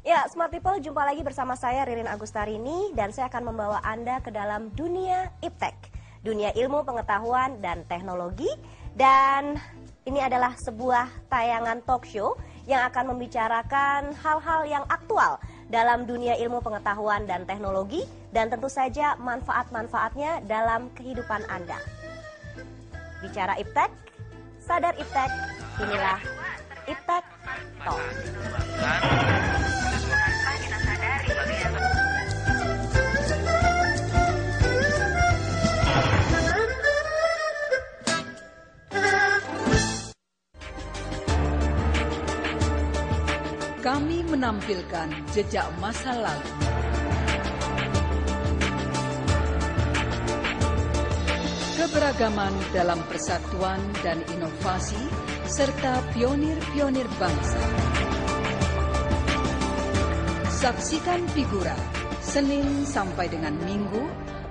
Ya, Smart People, jumpa lagi bersama saya Ririn Agustarini dan saya akan membawa Anda ke dalam dunia iptek, dunia ilmu pengetahuan dan teknologi. Dan ini adalah sebuah tayangan talk show yang akan membicarakan hal-hal yang aktual dalam dunia ilmu pengetahuan dan teknologi dan tentu saja manfaat-manfaatnya dalam kehidupan Anda. Bicara iptek, sadar iptek, inilah Iptek Talk. Kami menampilkan jejak masa lalu, keberagaman dalam persatuan dan inovasi, serta pionir-pionir bangsa. Saksikan Figura, Senin sampai dengan Minggu,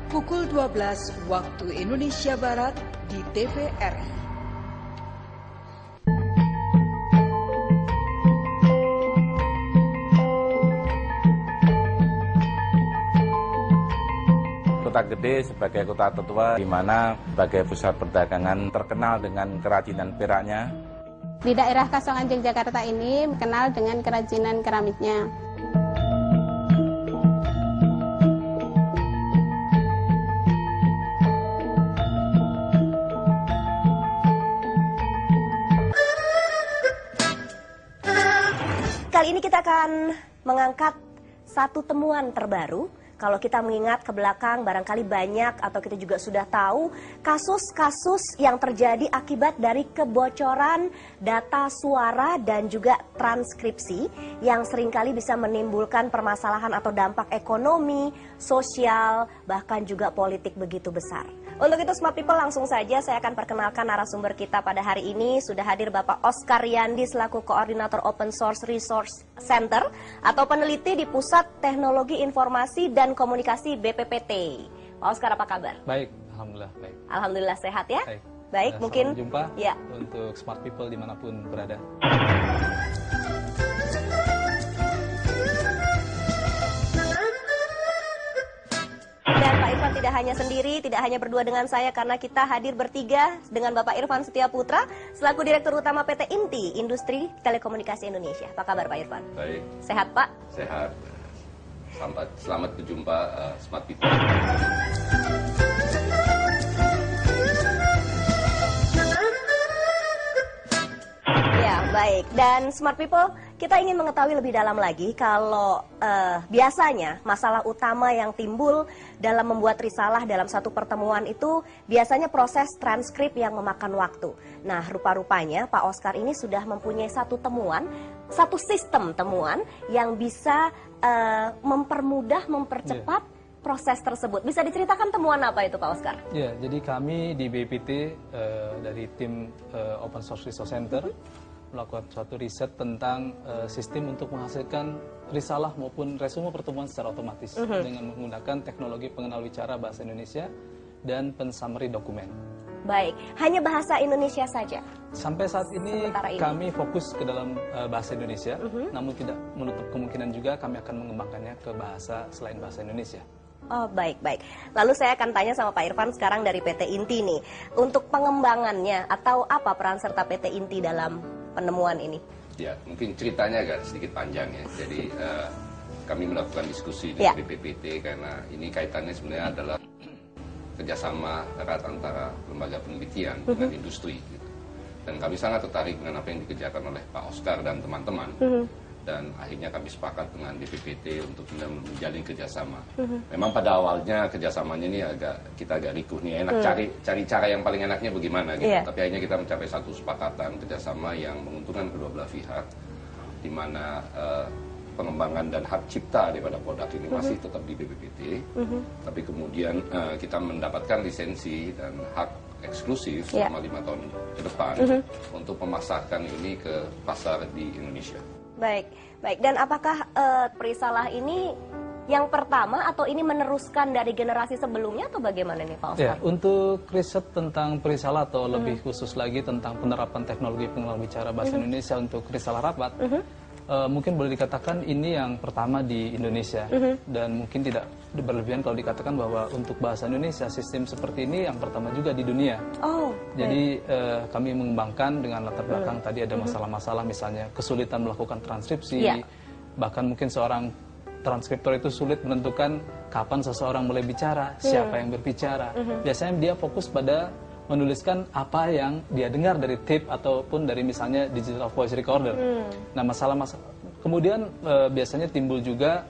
pukul 12 waktu Indonesia Barat di TVRI. Kota Gede sebagai kota tertua di mana sebagai pusat perdagangan terkenal dengan kerajinan peraknya. Di daerah Kasongan Yogyakarta ini kenal dengan kerajinan keramiknya. Kali ini kita akan mengangkat satu temuan terbaru. Kalau kita mengingat ke belakang, barangkali banyak atau kita juga sudah tahu kasus-kasus yang terjadi akibat dari kebocoran data suara dan juga transkripsi yang seringkali bisa menimbulkan permasalahan atau dampak ekonomi, sosial, bahkan juga politik begitu besar. Untuk itu Smart People, langsung saja saya akan perkenalkan narasumber kita pada hari ini. Sudah hadir Bapak Oscar Riyandi selaku Koordinator Open Source Resource Center atau peneliti di Pusat Teknologi Informasi dan Komunikasi BPPT. Pak Oscar, apa kabar? Baik, alhamdulillah baik. Alhamdulillah sehat ya? Baik, Salam mungkin jumpa ya. untuk Smart People dimanapun berada. Dan Pak Irfan tidak hanya sendiri, tidak hanya berdua dengan saya karena kita hadir bertiga dengan Bapak Irfan Setiaputra selaku Direktur Utama PT Inti, Industri Telekomunikasi Indonesia. Apa kabar Pak Irfan? Baik. Sehat Pak? Sehat. Selamat berjumpa Smart People. Ya, baik. Dan Smart People, kita ingin mengetahui lebih dalam lagi kalau biasanya masalah utama yang timbul dalam membuat risalah dalam satu pertemuan itu biasanya proses transkrip yang memakan waktu. Nah, rupa-rupanya Pak Oscar ini sudah mempunyai satu temuan, satu sistem temuan yang bisa mempermudah, mempercepat proses tersebut. Bisa diceritakan temuan apa itu Pak Oscar? Ya, jadi kami di BPPT dari tim Open Source Resource Center melakukan suatu riset tentang sistem untuk menghasilkan risalah maupun resume pertemuan secara otomatis dengan menggunakan teknologi pengenal wicara bahasa Indonesia dan pensummary dokumen. Baik, hanya bahasa Indonesia saja? Sampai saat ini Sementara ini kami fokus ke dalam bahasa Indonesia, namun tidak menutup kemungkinan juga kami akan mengembangkannya ke bahasa selain bahasa Indonesia. Oh, baik-baik. Lalu saya akan tanya sama Pak Irfan sekarang dari PT Inti nih. Untuk pengembangannya atau apa peran serta PT Inti dalam penemuan ini? Ya, mungkin ceritanya agak sedikit panjang ya. Jadi kami melakukan diskusi di BPPT karena ini kaitannya sebenarnya adalah kerjasama erat antara lembaga penelitian dengan industri. Gitu. Dan kami sangat tertarik dengan apa yang dikerjakan oleh Pak Oscar dan teman-teman. Dan akhirnya kami sepakat dengan BPPT untuk menjalin kerjasama. Memang pada awalnya kerjasamanya ini kita agak rikuh nih, enak cari cara yang paling enaknya bagaimana gitu. Tapi akhirnya kita mencapai satu kesepakatan kerjasama yang menguntungkan kedua belah pihak, di mana pengembangan dan hak cipta daripada produk ini masih tetap di BPPT, tapi kemudian kita mendapatkan lisensi dan hak eksklusif selama 5 tahun ke depan untuk memasarkan ini ke pasar di Indonesia. Baik, baik. Dan apakah perisalah ini yang pertama atau ini meneruskan dari generasi sebelumnya atau bagaimana nih Pak Oscar? Ya, untuk riset tentang perisalah atau lebih khusus lagi tentang penerapan teknologi pengenal bicara bahasa Indonesia untuk risalah rapat, mungkin boleh dikatakan ini yang pertama di Indonesia, dan mungkin tidak berlebihan kalau dikatakan bahwa untuk bahasa Indonesia sistem seperti ini yang pertama juga di dunia. Jadi kami mengembangkan dengan latar belakang tadi ada masalah-masalah, misalnya kesulitan melakukan transkripsi, bahkan mungkin seorang transkriptor itu sulit menentukan kapan seseorang mulai bicara, siapa yang berbicara. Biasanya dia fokus pada menuliskan apa yang dia dengar dari tape ataupun dari misalnya digital voice recorder. Nah, masalah-masalah kemudian biasanya timbul juga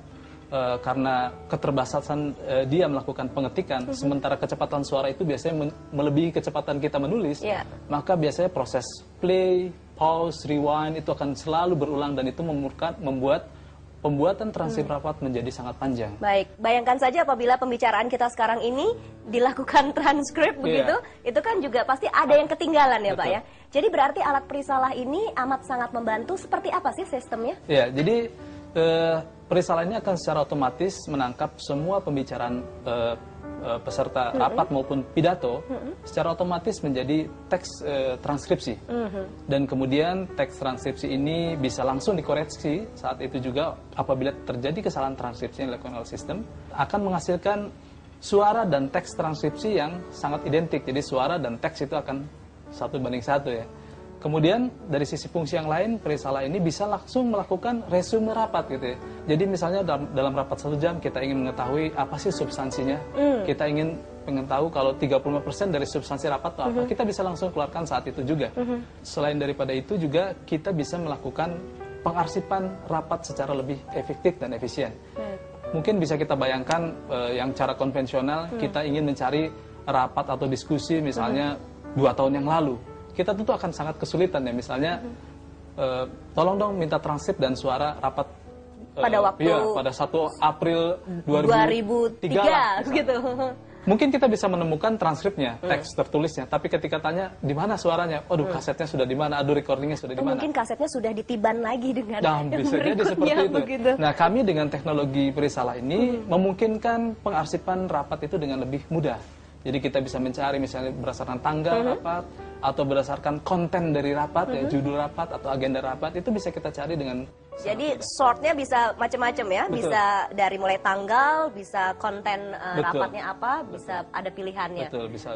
karena keterbatasan dia melakukan pengetikan, sementara kecepatan suara itu biasanya melebihi kecepatan kita menulis, maka biasanya proses play, pause, rewind itu akan selalu berulang, dan itu membuat pembuatan transkrip rapat menjadi sangat panjang. Baik, bayangkan saja apabila pembicaraan kita sekarang ini dilakukan transkrip begitu, itu kan juga pasti ada yang ketinggalan ya Pak ya. Jadi berarti alat perisalah ini amat sangat membantu. Seperti apa sih sistemnya? Ya, jadi perisalah ini akan secara otomatis menangkap semua pembicaraan peserta rapat maupun pidato secara otomatis menjadi teks transkripsi, dan kemudian teks transkripsi ini bisa langsung dikoreksi saat itu juga. Apabila terjadi kesalahan transkripsi yang dilakukan oleh sistem, akan menghasilkan suara dan teks transkripsi yang sangat identik. Jadi suara dan teks itu akan 1:1 ya. Kemudian dari sisi fungsi yang lain, perisalah ini bisa langsung melakukan resume rapat gitu ya. Jadi misalnya dalam rapat 1 jam kita ingin mengetahui apa sih substansinya. Kita ingin tahu kalau 35% dari substansi rapat itu apa. Kita bisa langsung keluarkan saat itu juga. Selain daripada itu juga kita bisa melakukan pengarsipan rapat secara lebih efektif dan efisien. Mungkin bisa kita bayangkan yang cara konvensional, kita ingin mencari rapat atau diskusi misalnya 2 tahun yang lalu. Kita tentu akan sangat kesulitan ya, misalnya tolong dong minta transkrip dan suara rapat pada waktu pada 1 April 2003 gitu. Mungkin kita bisa menemukan transkripnya, teks tertulisnya, tapi ketika tanya di mana suaranya, aduh kasetnya sudah di mana, aduh recordingnya sudah di mana. Mungkin kasetnya sudah ditiban lagi dengan bisa jadi seperti itu. Begitu. Nah, kami dengan teknologi perisalah ini memungkinkan pengarsipan rapat itu dengan lebih mudah. Jadi kita bisa mencari misalnya berdasarkan tanggal rapat atau berdasarkan konten dari rapat, ya, judul rapat atau agenda rapat, itu bisa kita cari dengan. Jadi sortnya bisa macam-macam ya, bisa dari mulai tanggal, bisa konten rapatnya apa, bisa ada pilihannya. Betul, bisa.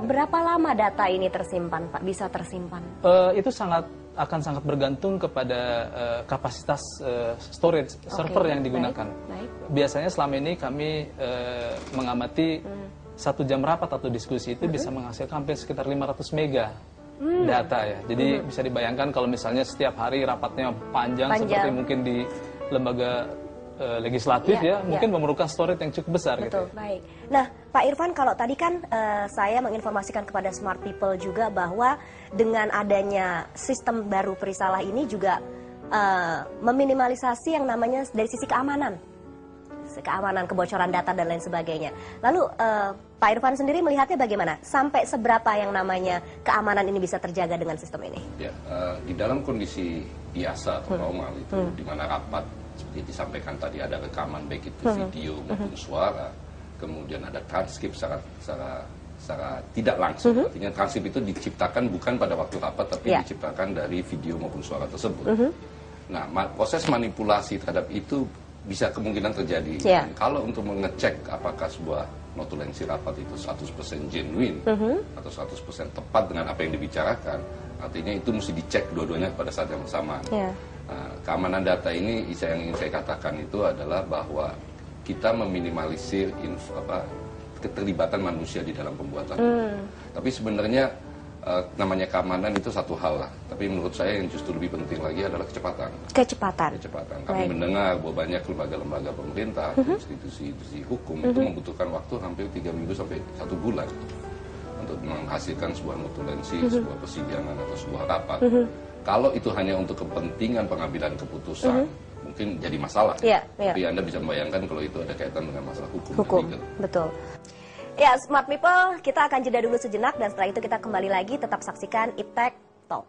Berapa lama data ini tersimpan Pak? Bisa tersimpan? Itu akan sangat bergantung kepada kapasitas storage server yang digunakan. Baik. Biasanya selama ini kami mengamati 1 jam rapat atau diskusi itu bisa menghasilkan hampir sekitar 500 mega data ya. Jadi bisa dibayangkan kalau misalnya setiap hari rapatnya panjang. Seperti mungkin di lembaga legislatif mungkin memerlukan storage yang cukup besar. Betul, gitu. Baik. Nah, Pak Irfan, kalau tadi kan saya menginformasikan kepada Smart People juga bahwa dengan adanya sistem baru perisalah ini juga meminimalisasi yang namanya dari sisi keamanan, kebocoran data dan lain sebagainya. Lalu Pak Irfan sendiri melihatnya bagaimana? Sampai seberapa yang namanya keamanan ini bisa terjaga dengan sistem ini? Ya, di dalam kondisi biasa atau normal itu, di mana rapat seperti disampaikan tadi ada rekaman baik itu video maupun suara, kemudian ada transkrip secara tidak langsung. Artinya transkrip itu diciptakan bukan pada waktu rapat, tapi diciptakan dari video maupun suara tersebut. Nah, proses manipulasi terhadap itu bisa kemungkinan terjadi. Kalau untuk mengecek apakah sebuah notulensi rapat itu 100% genuine atau 100% tepat dengan apa yang dibicarakan, artinya itu mesti dicek dua-duanya pada saat yang bersamaan. Nah, keamanan data ini yang ingin saya katakan itu adalah bahwa kita meminimalisir keterlibatan manusia di dalam pembuatan itu. Tapi sebenarnya namanya keamanan itu satu hal lah, tapi menurut saya yang justru lebih penting lagi adalah kecepatan. Kami mendengar bahwa banyak lembaga-lembaga pemerintah, institusi hukum itu membutuhkan waktu hampir 3 minggu sampai 1 bulan untuk menghasilkan sebuah notulensi, sebuah persidangan atau sebuah rapat. Kalau itu hanya untuk kepentingan pengambilan keputusan, mungkin jadi masalah. Tapi Anda bisa membayangkan kalau itu ada kaitan dengan masalah hukum. Betul. Ya, Smart People, kita akan jeda dulu sejenak dan setelah itu kita kembali lagi. Tetap saksikan Iptek Talk.